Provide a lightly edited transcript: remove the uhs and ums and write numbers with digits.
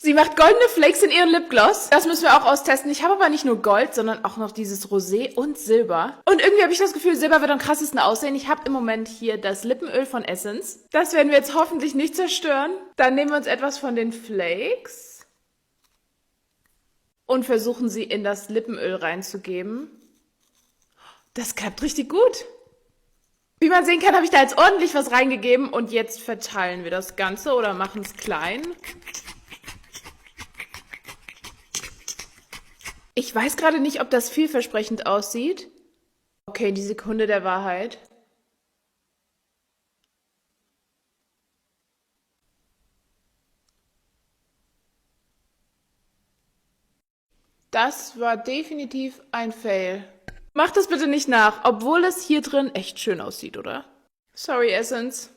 Sie macht goldene Flakes in ihren Lipgloss. Das müssen wir auch austesten. Ich habe aber nicht nur Gold, sondern auch noch dieses Rosé und Silber. Und irgendwie habe ich das Gefühl, Silber wird am krassesten aussehen. Ich habe im Moment hier das Lippenöl von Essence. Das werden wir jetzt hoffentlich nicht zerstören. Dann nehmen wir uns etwas von den Flakes und versuchen sie in das Lippenöl reinzugeben. Das klappt richtig gut. Wie man sehen kann, habe ich da jetzt ordentlich was reingegeben. Und jetzt verteilen wir das Ganze oder machen es klein. Ich weiß gerade nicht, ob das vielversprechend aussieht. Okay, die Sekunde der Wahrheit. Das war definitiv ein Fail. Macht das bitte nicht nach, obwohl es hier drin echt schön aussieht, oder? Sorry, Essence.